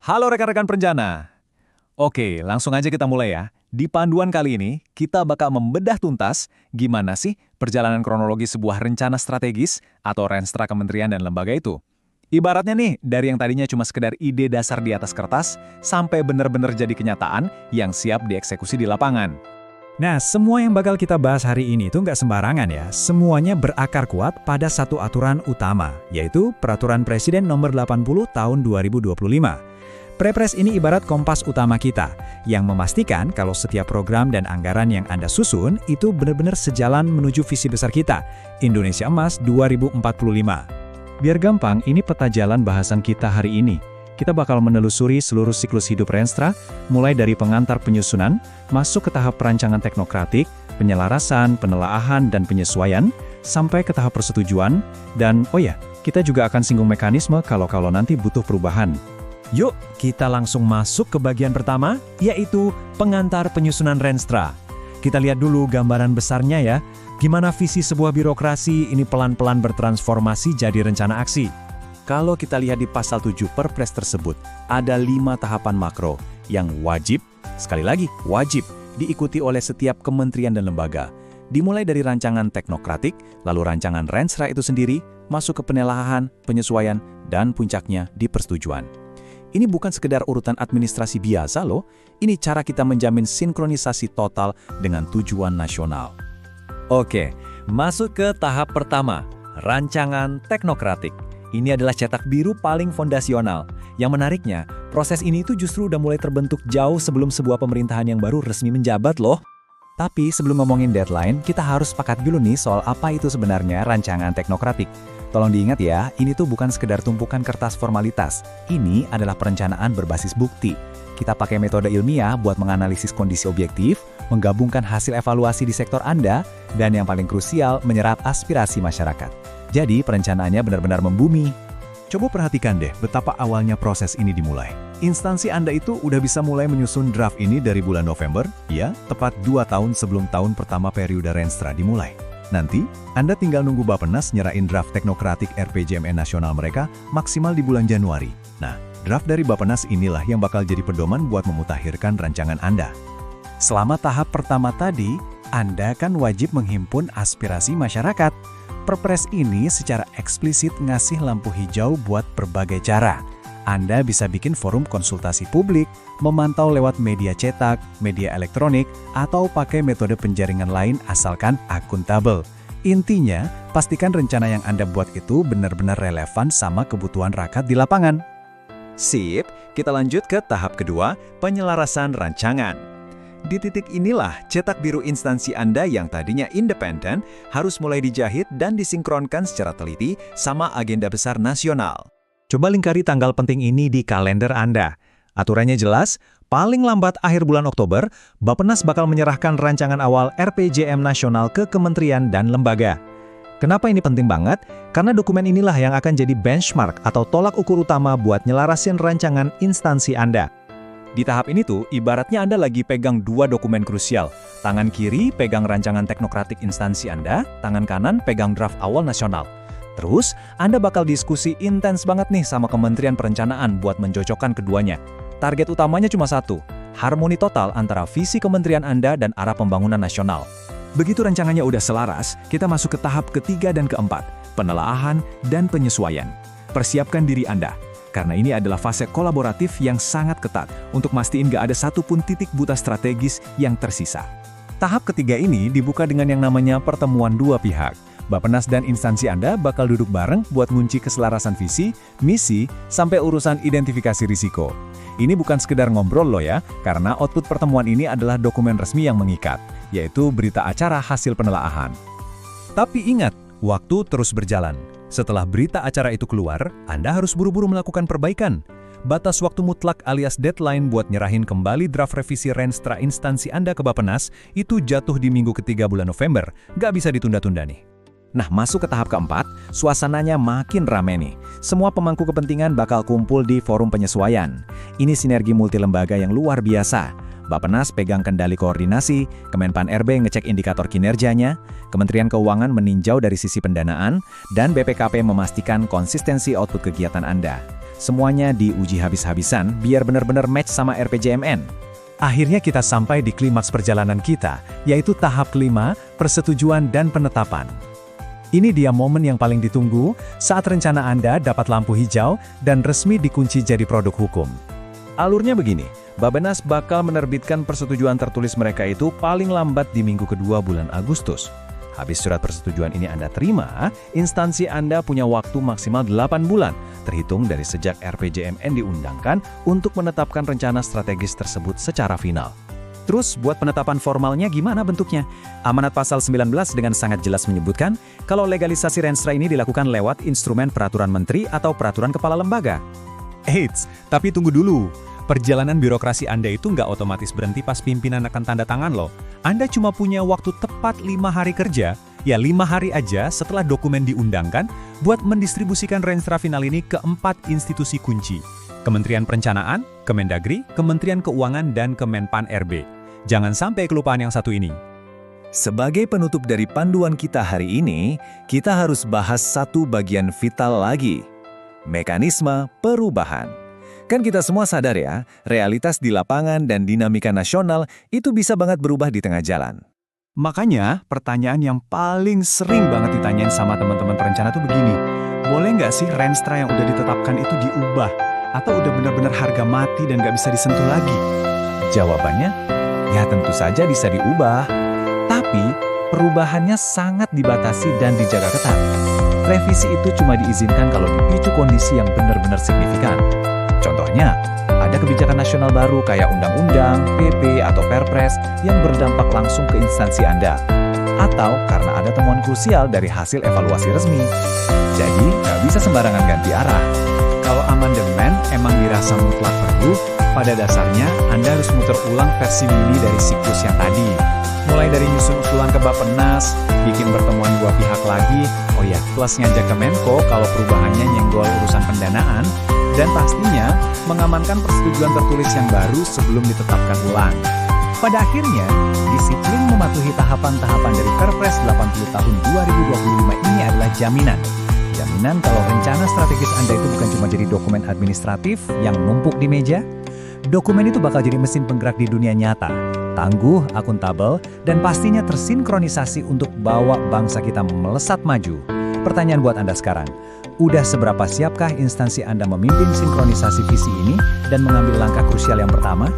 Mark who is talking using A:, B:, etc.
A: Halo rekan-rekan perencana. Oke, langsung aja kita mulai ya. Di panduan kali ini, kita bakal membedah tuntas gimana sih perjalanan kronologi sebuah rencana strategis atau renstra kementerian dan lembaga itu. Ibaratnya nih, dari yang tadinya cuma sekedar ide dasar di atas kertas, sampai benar-benar jadi kenyataan yang siap dieksekusi di lapangan.
B: Nah, semua yang bakal kita bahas hari ini itu nggak sembarangan ya. Semuanya berakar kuat pada satu aturan utama, yaitu Peraturan Presiden Nomor 80 Tahun 2025. Perpres ini ibarat kompas utama kita, yang memastikan kalau setiap program dan anggaran yang Anda susun itu benar-benar sejalan menuju visi besar kita, Indonesia Emas 2045. Biar gampang, ini peta jalan bahasan kita hari ini. Kita bakal menelusuri seluruh siklus hidup Renstra, mulai dari pengantar penyusunan, masuk ke tahap perancangan teknokratik, penyelarasan, penelaahan, dan penyesuaian, sampai ke tahap persetujuan, dan oh ya, kita juga akan singgung mekanisme kalau nanti butuh perubahan. Yuk, kita langsung masuk ke bagian pertama, yaitu pengantar penyusunan Renstra. Kita lihat dulu gambaran besarnya ya, gimana visi sebuah birokrasi ini pelan-pelan bertransformasi jadi rencana aksi. Kalau kita lihat di pasal 7 Perpres tersebut, ada 5 tahapan makro yang wajib, sekali lagi wajib, diikuti oleh setiap kementerian dan lembaga. Dimulai dari rancangan teknokratik, lalu rancangan Renstra itu sendiri, masuk ke penelaahan, penyesuaian, dan puncaknya di persetujuan. Ini bukan sekedar urutan administrasi biasa loh, ini cara kita menjamin sinkronisasi total dengan tujuan nasional. Oke, masuk ke tahap pertama, rancangan teknokratik. Ini adalah cetak biru paling fondasional. Yang menariknya, proses ini itu justru udah mulai terbentuk jauh sebelum sebuah pemerintahan yang baru resmi menjabat loh. Tapi sebelum ngomongin deadline, kita harus sepakat dulu nih soal apa itu sebenarnya rancangan teknokratik. Tolong diingat ya, ini tuh bukan sekedar tumpukan kertas formalitas. Ini adalah perencanaan berbasis bukti. Kita pakai metode ilmiah buat menganalisis kondisi objektif, menggabungkan hasil evaluasi di sektor Anda, dan yang paling krusial, menyerap aspirasi masyarakat. Jadi, perencanaannya benar-benar membumi. Coba perhatikan deh betapa awalnya proses ini dimulai. Instansi Anda itu udah bisa mulai menyusun draft ini dari bulan November, ya, tepat 2 tahun sebelum tahun pertama periode Renstra dimulai. Nanti, Anda tinggal nunggu Bappenas nyerain draft teknokratik RPJMN nasional mereka maksimal di bulan Januari. Nah, draft dari Bappenas inilah yang bakal jadi pedoman buat memutakhirkan rancangan Anda. Selama tahap pertama tadi, Anda kan wajib menghimpun aspirasi masyarakat. Perpres ini secara eksplisit ngasih lampu hijau buat berbagai cara. Anda bisa bikin forum konsultasi publik, memantau lewat media cetak, media elektronik, atau pakai metode penjaringan lain asalkan akuntabel. Intinya, pastikan rencana yang Anda buat itu benar-benar relevan sama kebutuhan rakyat di lapangan. Sip, kita lanjut ke tahap kedua, penyelarasan rancangan. Di titik inilah, cetak biru instansi Anda yang tadinya independen harus mulai dijahit dan disinkronkan secara teliti sama agenda besar nasional. Coba lingkari tanggal penting ini di kalender Anda. Aturannya jelas, paling lambat akhir bulan Oktober, Bappenas bakal menyerahkan rancangan awal RPJM nasional ke kementerian dan lembaga. Kenapa ini penting banget? Karena dokumen inilah yang akan jadi benchmark atau tolak ukur utama buat nyelarasin rancangan instansi Anda. Di tahap ini tuh, ibaratnya Anda lagi pegang 2 dokumen krusial. Tangan kiri pegang rancangan teknokratik instansi Anda, tangan kanan pegang draft awal nasional. Terus, Anda bakal diskusi intens banget nih sama Kementerian Perencanaan buat mencocokkan keduanya. Target utamanya cuma satu, harmoni total antara visi kementerian Anda dan arah pembangunan nasional. Begitu rancangannya udah selaras, kita masuk ke tahap ketiga dan keempat, penelaahan dan penyesuaian. Persiapkan diri Anda. Karena ini adalah fase kolaboratif yang sangat ketat untuk mastiin gak ada satupun titik buta strategis yang tersisa. Tahap ketiga ini dibuka dengan yang namanya pertemuan 2 pihak. Bappenas dan instansi Anda bakal duduk bareng buat ngunci keselarasan visi, misi, sampai urusan identifikasi risiko. Ini bukan sekedar ngobrol loh ya, karena output pertemuan ini adalah dokumen resmi yang mengikat, yaitu berita acara hasil penelaahan. Tapi ingat, waktu terus berjalan. Setelah berita acara itu keluar, Anda harus buru-buru melakukan perbaikan. Batas waktu mutlak alias deadline buat nyerahin kembali draft revisi Renstra instansi Anda ke Bappenas itu jatuh di minggu ketiga bulan November, gak bisa ditunda-tunda nih. Nah, masuk ke tahap keempat, suasananya makin rame nih. Semua pemangku kepentingan bakal kumpul di forum penyesuaian. Ini sinergi multilembaga yang luar biasa. Bappenas pegang kendali koordinasi, Kemenpan RB ngecek indikator kinerjanya, Kementerian Keuangan meninjau dari sisi pendanaan, dan BPKP memastikan konsistensi output kegiatan Anda. Semuanya diuji habis-habisan biar benar-benar match sama RPJMN. Akhirnya kita sampai di klimaks perjalanan kita, yaitu tahap kelima, persetujuan dan penetapan. Ini dia momen yang paling ditunggu saat rencana Anda dapat lampu hijau dan resmi dikunci jadi produk hukum. Alurnya begini, Bappenas bakal menerbitkan persetujuan tertulis mereka itu paling lambat di minggu kedua bulan Agustus. Habis surat persetujuan ini Anda terima, instansi Anda punya waktu maksimal 8 bulan, terhitung dari sejak RPJMN diundangkan untuk menetapkan rencana strategis tersebut secara final. Terus, buat penetapan formalnya gimana bentuknya? Amanat Pasal 19 dengan sangat jelas menyebutkan kalau legalisasi Renstra ini dilakukan lewat instrumen peraturan menteri atau peraturan kepala lembaga.
C: Eits, tapi tunggu dulu. Perjalanan birokrasi Anda itu nggak otomatis berhenti pas pimpinan akan tanda tangan loh. Anda cuma punya waktu tepat 5 hari kerja, ya 5 hari aja setelah dokumen diundangkan, buat mendistribusikan Renstra final ini ke 4 institusi kunci. Kementerian Perencanaan, Kemendagri, Kementerian Keuangan, dan Kemenpan RB. Jangan sampai kelupaan yang satu ini.
B: Sebagai penutup dari panduan kita hari ini, kita harus bahas satu bagian vital lagi. Mekanisme perubahan. Kan kita semua sadar ya, realitas di lapangan dan dinamika nasional itu bisa banget berubah di tengah jalan.
C: Makanya, pertanyaan yang paling sering banget ditanyain sama teman-teman perencana tuh begini, boleh nggak sih Renstra yang udah ditetapkan itu diubah? Atau udah benar-benar harga mati dan nggak bisa disentuh lagi?
B: Jawabannya, ya tentu saja bisa diubah. Tapi, perubahannya sangat dibatasi dan dijaga ketat. Revisi itu cuma diizinkan kalau dipicu kondisi yang benar-benar signifikan. Contohnya, ada kebijakan nasional baru kayak undang-undang, PP, atau perpres yang berdampak langsung ke instansi Anda. Atau karena ada temuan krusial dari hasil evaluasi resmi. Jadi, nggak bisa sembarangan ganti arah. Kalau amandemen emang dirasa mutlak perlu, pada dasarnya Anda harus muter ulang versi mini dari siklus yang tadi. Mulai dari nyusun usulan ke Bappenas, bikin pertemuan dua pihak lagi, oh ya, plus ngajak ke Menko kalau perubahannya nyenggol urusan pendanaan, dan pastinya mengamankan persetujuan tertulis yang baru sebelum ditetapkan ulang. Pada akhirnya, disiplin mematuhi tahapan-tahapan dari Perpres 80 tahun 2025 ini adalah jaminan. Jaminan kalau rencana strategis Anda itu bukan cuma jadi dokumen administratif yang numpuk di meja, dokumen itu bakal jadi mesin penggerak di dunia nyata, tangguh, akuntabel, dan pastinya tersinkronisasi untuk bawa bangsa kita melesat maju. Pertanyaan buat Anda sekarang, udah seberapa siapkah instansi Anda memimpin sinkronisasi visi ini dan mengambil langkah krusial yang pertama?